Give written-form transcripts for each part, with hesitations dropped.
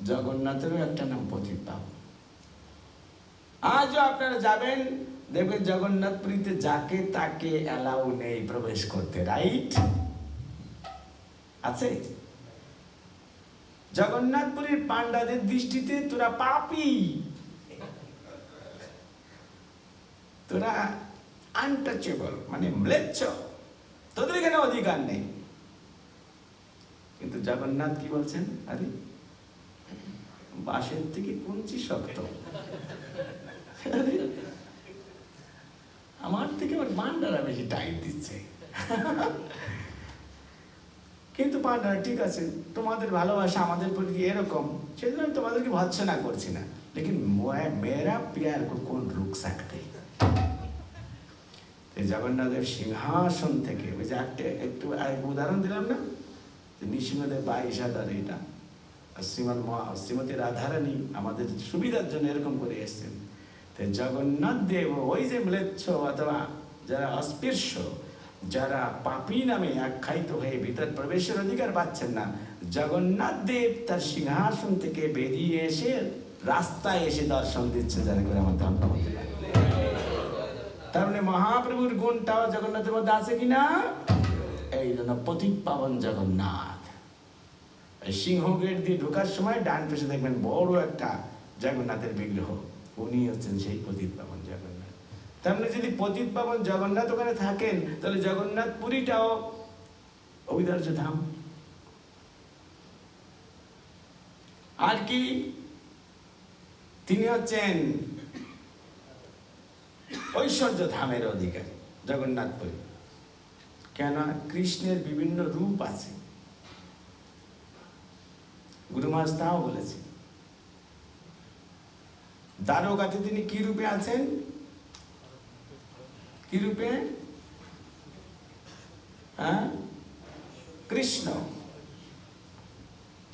জগন্নাথেরও একটা নাম পতিতপাবন। আজও আপনারা যাবেন, দেখবেন জগন্নাথপুরীতে যাকে তাকে অ্যালাউ নেই প্রবেশ করতে, রাইট? আছে? জগন্নাথপুরীর পান্ডাদের দৃষ্টিতে তোরা পাপী, তোরা আনটাচেবল, মানে ম্লেচ্ছ, তোদের এখানে অধিকার নেই। কিন্তু জগন্নাথ কি বলছেন? আরে বাঁশের থেকে কঞ্চি শক্ত, আমার থেকে আমার পান্ডারা বেশি টাইট দিচ্ছে। কিন্তু পান্ডারা ঠিক আছে, তোমাদের ভালোবাসা আমাদের প্রতি এরকম, সেজন্য আমি তোমাদেরকে ভৎসনা করছি না, লেকিন মেরা প্যার কো কোন রুক সকতে। জগন্নাথের সিংহাসন থেকে, ওই যে একটু উদাহরণ দিলাম না, নৃসিংহদেব 22,000 এটা, শ্রীমতী রাধারানী আমাদের সুবিধার জন্য এরকম করে এসছেন। জগন্নাথ দেব ওই যে ম্লেচ্ছ অথবা যারা অস্পৃশ্য, যারা পাপী নামে আখ্যায়িত হয়ে ভিতর প্রবেশের অধিকার পাচ্ছেন না, জগন্নাথ দেব তার সিংহাসন থেকে বেরিয়ে এসে রাস্তায় এসে দর্শন দিচ্ছে, যারা করে আমার ধন্যবাদ। তার মানে মহাপ্রভুর গুণটাও জগন্নাথের মধ্যে আছে কিনা? এই জন্য পতিতপাবন জগন্নাথ। সিংহ গেট দিয়ে ঢোকার সময় ডান পাশে দেখবেন বড় একটা জগন্নাথের বিগ্রহ, উনি হচ্ছেন সেই পতিতপাবন জগন্নাথ। তার মানে যদি পতিতপাবন জগন্নাথ ওখানে থাকেন, তাহলে জগন্নাথ পুরীটাও অবিধার্য ধাম। আর কি, তিনি হচ্ছেন ঐশ্বর্য ধামের অধিকারী জগন্নাথপুরী। কেন? কৃষ্ণের বিভিন্ন রূপ আছে, গুরু মহারাজ তাও বলেছে। দ্বারকাতে তিনি কি রূপে আছেন? কি রূপে? হ্যাঁ, কৃষ্ণ।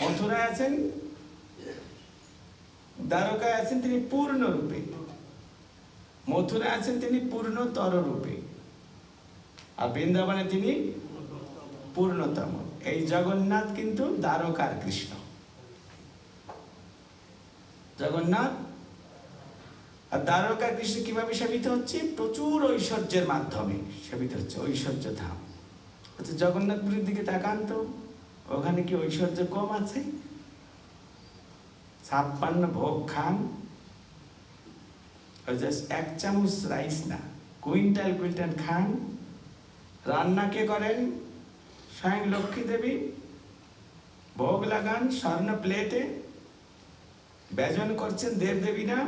মথুরায় আছেন, দ্বারকায় আছেন তিনি পূর্ণ রূপে, মথুরায় আছেন তিনি পূর্ণতর রূপে, আর বৃন্দাবনে তিনি পূর্ণতম। এই জগন্নাথ কিন্তু দ্বারকার কৃষ্ণ। জগন্নাথ আর দ্বারকার কৃষ্ণ কিভাবে সেবিত হচ্ছে? প্রচুর ঐশ্বর্যের মাধ্যমে সেবিত হচ্ছে, ঐশ্বর্য ধাম। আচ্ছা, জগন্নাথপুরীর দিকে তাকান তো, ওখানে কি ঐশ্বর্য কম আছে? 56 ভোগ খান, এক চামচ রাইস না, কুইন্টাল কুইন্টাল খান। রান্না কে করেন? স্বয়ং লক্ষ্মী দেবী। ভোগ লাগান স্বর্ণ প্লেটে, ব্যজন করছেন দেবদেবীরা।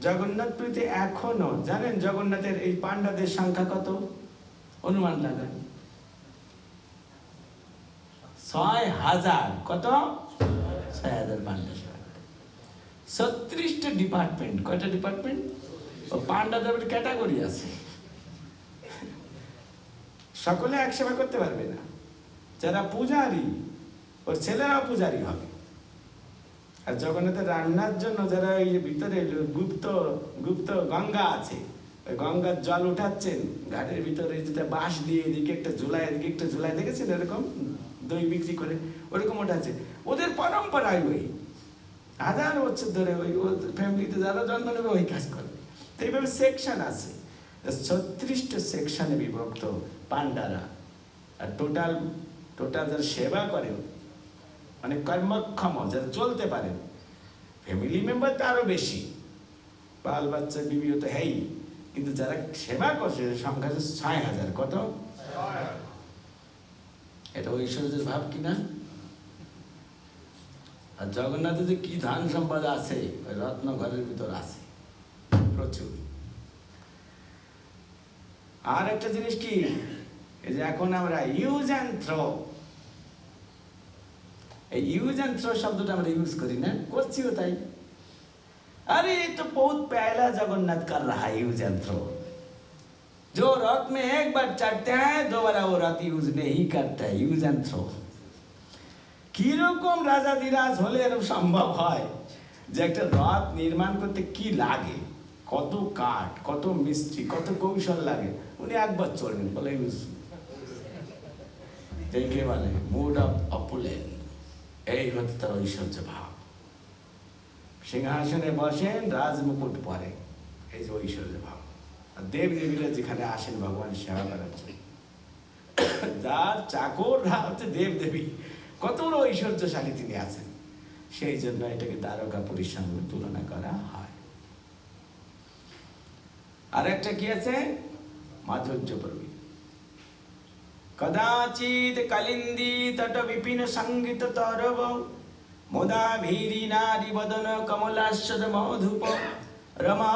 জগন্নাথপুরীতে এখনো জানেন জগন্নাথের এই পান্ডাদের সংখ্যা কত? অনুমান লাগান। 6,000। কত? 6,000 পান্ডা। 36টা ডিপার্টমেন্ট। কয়টা ডিপার্টমেন্ট? ও পান্ডাদের ক্যাটাগরি আছে, সকলে এক সেবা করতে পারবে না। যারা পূজারী, ওর ছেলেরাও পূজারী হবে। আর জগন্নাথের রান্নার জন্য যারা এই ভিতরে গুপ্ত গঙ্গা আছে, ওই গঙ্গার জল উঠাচ্ছেন ঘাটের ভিতরে, যেটা বাঁশ দিয়ে এদিকে একটা ঝুলায় এদিকে একটা ঝুলায়, দেখেছেন এরকম দই বিক্রি করে, ওরকম ওঠাচ্ছে। ওদের পরম্পরায় ওই 1000 বছর ধরে ওই ফ্যামিলিতে যারা জন্ম নেবে ওই কাজ করবে। তো এইভাবে সেকশন আছে, 36টা সেকশনে বিভক্ত পান্ডারা। আর টোটাল যারা সেবা করে, মানে কর্মক্ষম, যারা চলতে পারেন, ফ্যামিলি মেম্বার তো আরো বেশি, বাল বাচ্চা বিবিও তো হ্যাঁ, কিন্তু যারা সেবা করছে সংখ্যা 6,000। কত? এটা ঐশ্বর্যের ভাব কিনা? আর জগন্নাথে যে কি ধান সম্পদ আছে, ওই রত্ন ঘরের ভিতর আছে প্রচুর। আর একটা জিনিস কি, এই যে এখন আমরা ইউজ অ্যান্ড থ্রো, এই ইউজ অ্যান্ড থ্রো শব্দটা আমরা ইউজ করি না, করছিও তাই। अरे ये तो बहुत पहला जगन्नाथ कर रहा है यूज एंड थ्रो। जो रथ में एक बार चढ़ते हैं दोबारा वो रथ यूज नहीं करता है, यूज एंड थ्रो। কিরকম রাজাধিরাজ হলে এরকম সম্ভব হয় যে একটা রথ নির্মাণ করতে কি লাগে, কত কাঠ, কত মিস্ত্রি, কত কৌশল লাগে, উনি একবার চলবেন বলে ইউজ। দেখে বলে মুড অফ অপুলেন, এই হচ্ছে তার ঐশ্বর্য ভাব। সিংহাসনে বসেন, রাজমুকুট পরে, এই যে ঐশ্বর্য ভাব। আর দেব দেবীরা যেখানে আসেন ভগবান সেবা করার জন্য, যার চাকররা হচ্ছে দেব দেবী, কত বড় ঐশ্বর্যশালী তিনি আছেন। সেই জন্য এটাকে দ্বারকাপুরীর সঙ্গে তুলনা করা হয়। আর একটা কি আছে, মাধুর্য পর্বী। কদাচিৎ কালিন্দী তট বিপিন সঙ্গীত তরব মোদা ভীরি নারী বদন কমলাশ্বদ মধুপ রমা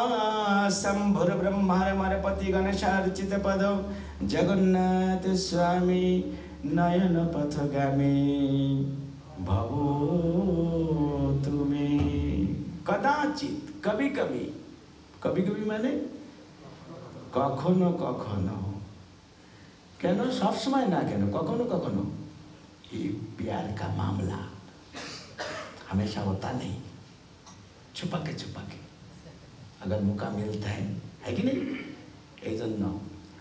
শম্ভুর ব্রহ্মারমরপতি গণেশার্চিত পদ জগন্নাথ স্বামী নয়ন পথগামী ভব তুমি। কদাচিৎ, কবি কবি, কবি কবি মানে কখনো কখনো, কেন সবসময় না, কেন কখনো কখনো। ये प्यार का मामला हमेशा होता नहीं, छुपा के अगर मौका मिलता है कि नहीं। এই জন্য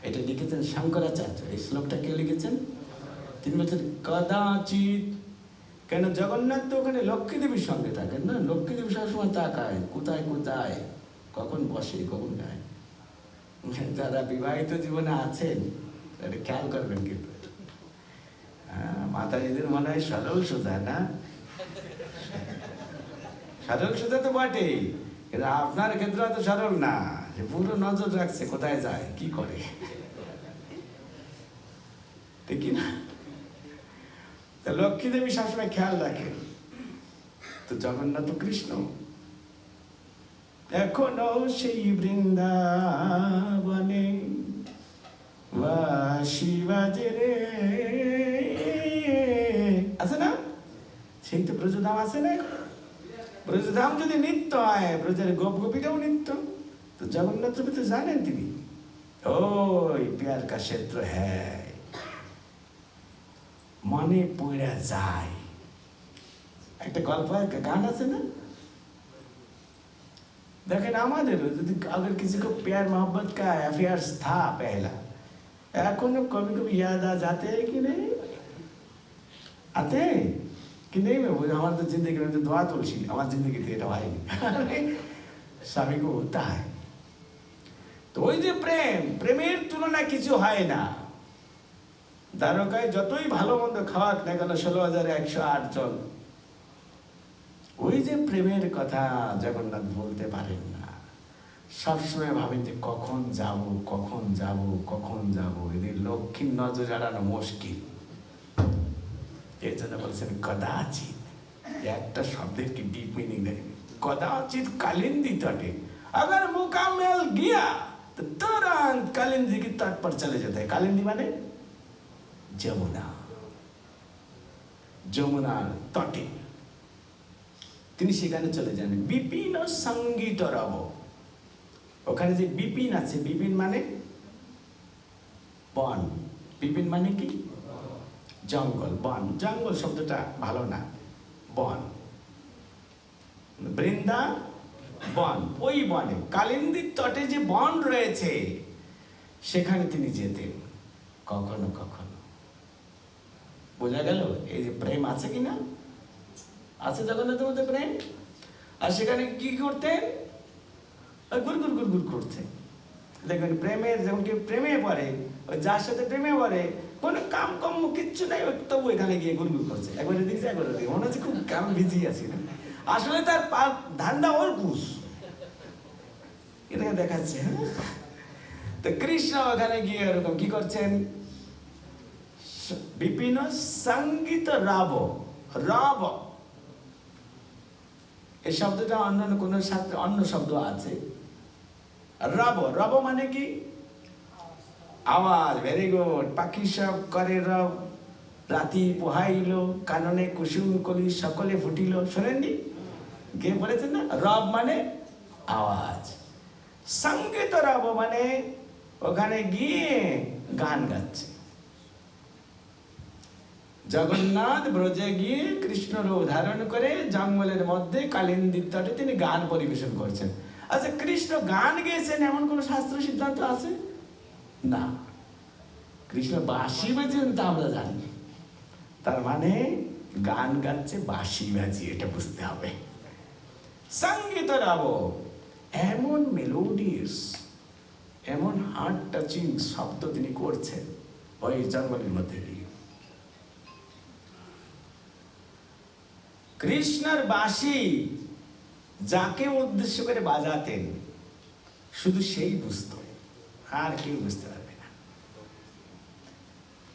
এটা লিখেছেন শঙ্করাচার্য। এই শ্লোকটা কে লিখেছেন? তিনি বলছেন কদাচিৎ। কেন? জগন্নাথ তো ওখানে লক্ষ্মী দেবীর সঙ্গে থাকেন না, লক্ষ্মী দেবী সবসময় তাকায় কোথায় কোথায়, কখন বসে কখন যায়। যারা বিবাহিত জীবনে আছেন তারা খেয়াল করবেন কিন্তু। মাতাজিদের মনে হয় সরল সোজা না, সরল সোজা তো বটেই, কিন্তু আপনার ক্ষেত্রে তো সরল না, যে পুরো নজর রাখছে কোথায় যায় কি করে, ঠিক না? তো লক্ষ্মী দেবী সবসময় খেয়াল রাখেন। তো জগন্নাথ কৃষ্ণ এখনো সেই বৃন্দাবনে বাঁশি বাজে রে, আছে না? সেই তো ব্রজধাম আছে না। ব্রজধাম যদি নিত্য হয়, ব্রজের গোপ গোপীরাও নিত্য। তো জগন্নাথ তো জানেন তিনি, ওই প্যার কা ক্ষেত্র হ্যাঁ, মনে পড়া যায়। একটা গল্প, একটা গান আছে না, देखें আমাদেরও যদি अगर किसी को प्यार मोहब्बत का अफेयर्स था पहला, এখনো कभी कभी याद आ जाते हैं कि नहीं, आते हैं कि नहीं? मैं बोला हमारे तो जिंदगी में तो दुआ तुलसी, हमारी जिंदगी तो এটা হয়নি, सभी को होता है। তো ওই যে প্রেম, প্রেমের তুলনা কিছু হয় না। দ্বারকায় যতই ভালো মন্দ খাওয়াক না কেন 16,108 জন, ওই যে প্রেমের কথা জগন্নাথ বলতে পারেন না। সবসময় ভাবেন যে কখন যাব কখন যাব কখন যাব, এদের লক্ষ্মীর নজর এড়ানো মুশকিল। এই জন্য বলছেন কদাচিৎ। একটা শব্দের কি ডিপ মিনিং দেখেন, कदाचित कालिंदी तटे, अगर मौका मिल गया तो तुरंत कालिंदी की तट पर चले जाते हैं। कालिंदी माने যমুনা, যমুনার তটে তিনি সেখানে চলে যান। বিপিন সঙ্গীত রব, ওখানে যে বিপিন আছে, বিপিন মানে বন, বিপিন মানে কি জঙ্গল, বন, জঙ্গল শব্দটা ভালো না, বন, বৃন্দা বন, ওই বনে কালিন্দীর তটে যে বন রয়েছে সেখানে তিনি যেতেন কখনো কখনো। বোঝা গেল এই যে প্রেম আছে কিনা, আছে জগন্নাথের মধ্যে প্রেম। আর সেখানে কি করতেন, গুড় গুড় গুড় গুড় করতেন। দেখবেন প্রেমের, যেমন কি প্রেমে পড়ে, ওই যার সাথে প্রেমে পড়ে কোনো কাম কম কিচ্ছু নাই, তবু এখানে গিয়ে গুড় গুড় করছে, একবার দিকে একবার দিকে, মনে হচ্ছে খুব কাম বিজি আছি না, আসলে তার ধান্দা ওর কুশ, এটাকে দেখাচ্ছে। তো কৃষ্ণ ওখানে গিয়ে এরকম কি করছেন, বিপিন সঙ্গীত রাব, রাব এই শব্দটা অন্যান্য কোন শাস্ত্রে অন্য শব্দ আছে। রব, রব মানে কি আওয়াজ, ভেরি গুড। পাখি সব করে রব, রাতি পোহাইল, কাননে কুসুম কলি সকলে ফুটিল, শোনেননি? কে বলেছেন না? রব মানে আওয়াজ। সঙ্গীত রব মানে ওখানে গিয়ে গান গাচ্ছে। জগন্নাথ ব্রজে গিয়ে কৃষ্ণ রূপ ধারণ করে জঙ্গলের মধ্যে কালিন্দীর তটে তিনি গান পরিবেশন করছেন। আচ্ছা, কৃষ্ণ গান গেয়েছেন এমন কোন শাস্ত্র সিদ্ধান্ত আছে না। কৃষ্ণ বাঁশি বেজেছেন তা আমরা জানি, তার মানে গান গাচ্ছে বাঁশি বাজিয়ে, এটা বুঝতে হবে। সঙ্গীত রাব এমন মেলোডিয়াস, এমন হার্ট টাচিং শব্দ তিনি করছেন ওই জঙ্গলের মধ্যে দিয়ে। কৃষ্ণের বাঁশি যাকে উদ্দেশ্য করে বাজাতেন শুধু সেই বুঝত, আর কেউ বুঝতে পারবে না।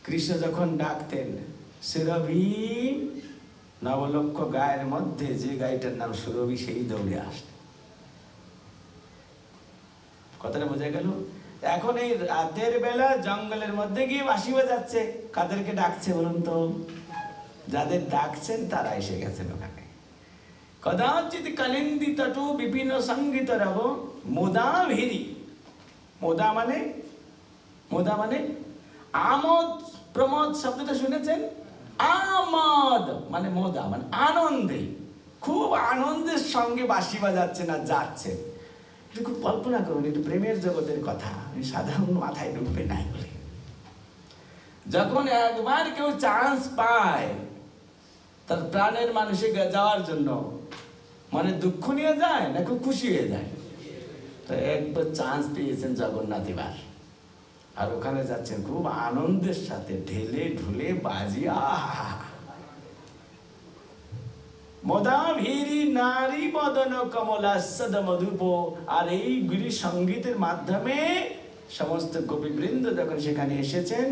কৃষ্ণ যখন ডাকতেন সুরভি, নবলক্ষ গায়ের মধ্যে যে গাইটার নাম সুরভি সেই দৌড়ে আসত। কথাটা বোঝা গেল? এখন এই রাতের বেলা জঙ্গলের মধ্যে গিয়ে বাঁশি বাজাচ্ছে, কাদেরকে ডাকছে বলুন তো? যাদের ডাকছেন তারা এসে গেছেন ওখানে। কদাচিৎ কালিন্দী তটু বিপিন সঙ্গীত রব মোদা ভিরি। মোদা মানে আমোদ প্রমোদ শব্দটা শুনেছেন? আমোদ মানে মোদা মানে আনন্দে, খুব আনন্দের সঙ্গে বাঁশি বাজাচ্ছেন আর যাচ্ছেন। একটু খুব কল্পনা করুন, একটু প্রেমের জগতের কথা, সাধারণ মাথায় ঢুকবে না বলে। যখন একবার কেউ চান্স পায় তার প্রাণের মানুষে যাওয়ার জন্য, মানে দুঃখ নিয়ে যায় না খুব খুশি হয়ে যায়? তো একবার চান্স পেয়েছেন জগন্নাথ এবার, আর ওখানে যাচ্ছেন খুব আনন্দের সাথে, ঢেলে ঢুলে বাজিয়ে। মদাভীরি নারী বদন কমলাস্যদ মধুপ। আর এই গুরি সঙ্গীতের মাধ্যমে সমস্ত গোপীবৃন্দ যখন সেখানে এসেছেন,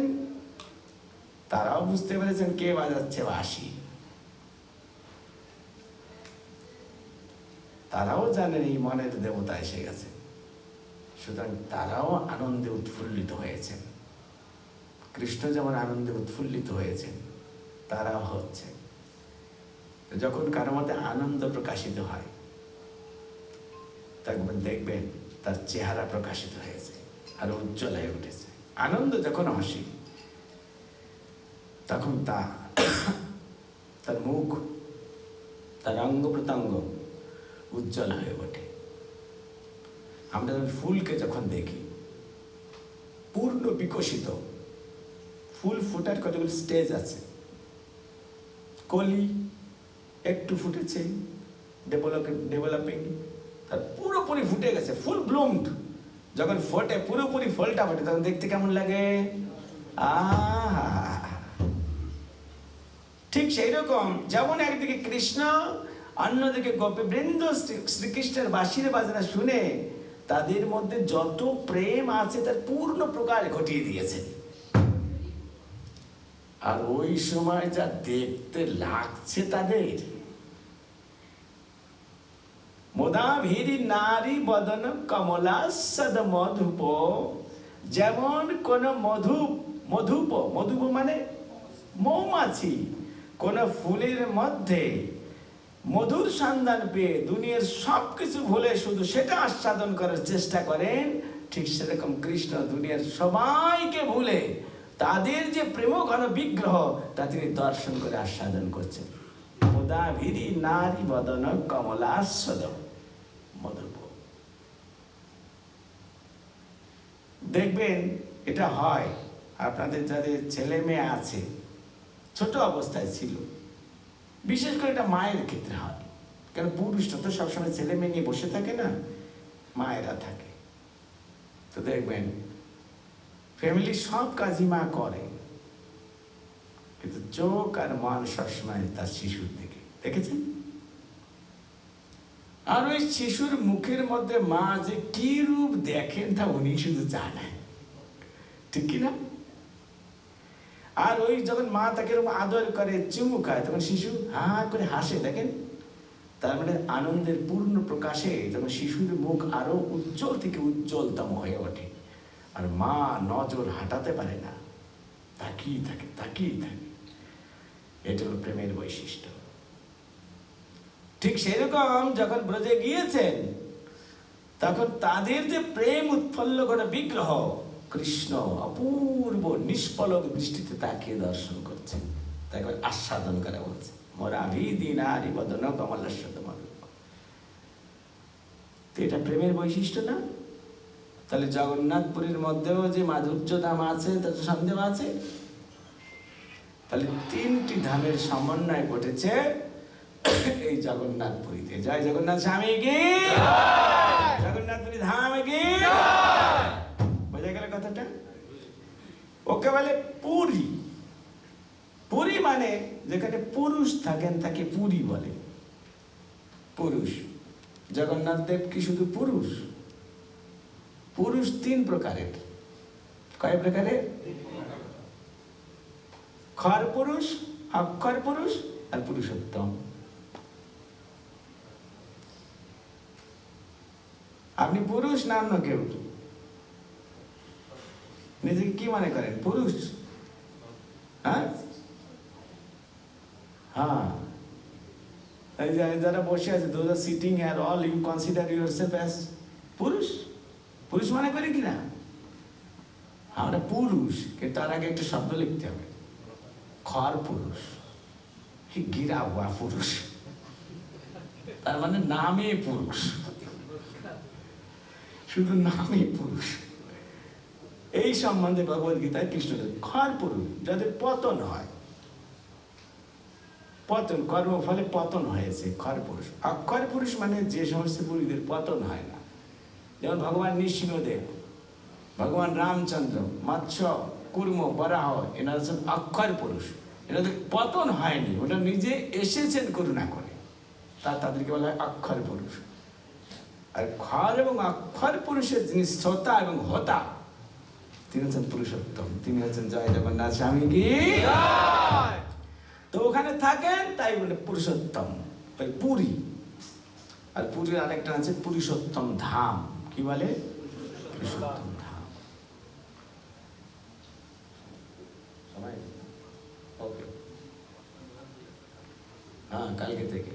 তারাও বুঝতে পেরেছেন কে বাজাচ্ছে বাঁশি। তারাও জানেন এই মনের দেবতা এসে গেছে, সুতরাং তারাও আনন্দে উৎফুল্লিত হয়েছেন। কৃষ্ণ যেমন আনন্দে উৎফুল্লিত হয়েছেন, তারাও হচ্ছে। যখন কারোর মধ্যে আনন্দ প্রকাশিত হয় তখন দেখবেন তার চেহারা প্রকাশিত হয়েছে আর উজ্জ্বল হয়ে উঠেছে। আনন্দ যখন হাসি, তখন তার মুখ, তার অঙ্গ প্রত্যঙ্গ উজ্জ্বল হয়ে ওঠে। আমরা ফুলকে যখন দেখি পূর্ণ বিকশিত, ফুল ফুটার কতগুলো স্টেজ আছে। কলি একটু ফুটেছে, ডেভেলপিং, তার পুরোপুরি ফুটে গেছে, ফুল ব্লুমড। যখন ফোটে পুরোপুরি ফলটা ফোটে তখন দেখতে কেমন লাগে? আহা! ঠিক সেই রকম যেমন একদিকে কৃষ্ণ, অন্যদিকে গোপীবৃন্দ শ্রীকৃষ্ণের বাঁশির বাজনা শুনে তাদের মধ্যে যত প্রেম আছে তার পূর্ণ প্রকাশ ঘটিয়ে দিয়েছে। আর ওই সময় যা দেখতে লাগছে তাদের, মোদাভীরি নারী বদন কমলাস্যদ মধুপ। যেমন কোন মধুপ মানে মৌমাছি কোন ফুলের মধ্যে মধুর সন্ধান পেয়ে দুনিয়ার সবকিছু ভুলে শুধু সেটা আস্বাদন করার চেষ্টা করেন, ঠিক সেরকম কৃষ্ণ দুনিয়ার সবাইকে ভুলে তাদের যে প্রেম ঘন বিগ্রহ তা তিনি দর্শন করে আস্বাদন করছেন। মোদাভীরি নারী বদন কমলাস্যদ মধুপ। দেখবেন এটা হয় আপনাদের যাদের ছেলে মেয়ে আছে, ছোট অবস্থায় ছিল, বিশেষ করে এটা মায়ের ক্ষেত্রে হয়, কারণ পুরুষরা তো সবসময় ছেলে মেয়ে নিয়ে বসে থাকে না, মায়েরা থাকে। তো দেখবেন ফ্যামিলির সব কাজই মা করে, কিন্তু চোখ আর মন সবসময় তার শিশুর দিকে, দেখেছেন? আর ওই শিশুর মুখের মধ্যে মা যে কি রূপ দেখেন তা উনি শুধু জানেন, ঠিক কিনা? আর ওই যখন মা তাকে আদর করে, চুমু খায়, তখন শিশু হা করে হাসে, দেখেন? তার মানে আনন্দের পূর্ণ প্রকাশে তখন শিশুর মুখ আরো উজ্জ্বল থেকে উজ্জ্বলতম হয়ে ওঠে। আর মা নজর হাঁটাতে পারে না, তাকিয়ে থাকে। এটা হলো প্রেমের বৈশিষ্ট্য। ঠিক সেরকম যখন ব্রজে গিয়েছেন তখন তাদের যে প্রেম উৎফুল্ল করা বিগ্রহ কৃষ্ণ অপূর্ব নিষ্পলক দৃষ্টিতে তাকিয়ে দর্শন করছেন, তাকে আস্বাদন করে বলছে মোরাভীরি নারী বদন কমলাস্যদ মধুপ। তো এটা প্রেমের বৈশিষ্ট্য না? তাহলে জগন্নাথপুরীর মধ্যেও যে মাধুর্য ধাম আছে তাতে সন্দেহ আছে? তাহলে তিনটি ধামের সমন্বয় ঘটেছে এই জগন্নাথ পুরীতে। জয় জগন্নাথ স্বামী কি, জগন্নাথ পুরী ধাম কি। বোঝা গেল কথাটা? ওকে বলে পুরী। পুরী মানে যেখানে পুরুষ থাকেন তাকে পুরী বলে। পুরুষ, জগন্নাথ দেব কি শুধু পুরুষ? পুরুষ তিন প্রকারের। কয় প্রকারের? খর পুরুষ, অক্ষর পুরুষ আর পুরুষোত্তম। আপনি পুরুষ না অন্য কেউ? নিজেকে কি মনে করেন? পুরুষ? হ্যাঁ, যারা বসে আছে, those are sitting here, all you consider yourself as পুরুষ? পুরুষ মনে করি কিনা? আমরা পুরুষ, কিন্তু তার আগে একটা শব্দ লিখতে হবে, খর পুরুষ, গিরা হুয়া পুরুষ, তার মানে নামে পুরুষ, শুধু নামে পুরুষ। এই সম্বন্ধে ভগবদ গীতায় কৃষ্ণ খর পুরুষ, যাদের পতন হয়, পতন কর্মফলে পতন হয়েছে, খর পুরুষ। অক্ষর পুরুষ মানে যে সমস্ত পুরুষদের পতন হয় না, যেমন ভগবান নৃসিংহদেব, ভগবান রামচন্দ্র, মৎস্য, কুর্ম, বরাহ, এনারা হচ্ছেন অক্ষর পুরুষ। এনাদের পতন হয়নি, ওটা নিজে এসেছেন করুণা করে, তাদেরকে বলা হয় অক্ষর পুরুষ। আর খর এবং অক্ষর পুরুষের যিনি শ্রোতা এবং হোতা, তিনি হচ্ছেন পুরুষোত্তম, তিনি হচ্ছেন জয় জগন্নাথ স্বামী কি। তো ওখানে থাকেন তাই বলে পুরুষোত্তম, ওই পুরী। আর পুরীর আরেকটা আছে পুরুষোত্তম ধাম। কি বলে? পুরুষোত্তম ধাম। সবাই ওকে? হ্যাঁ, কালকে থেকে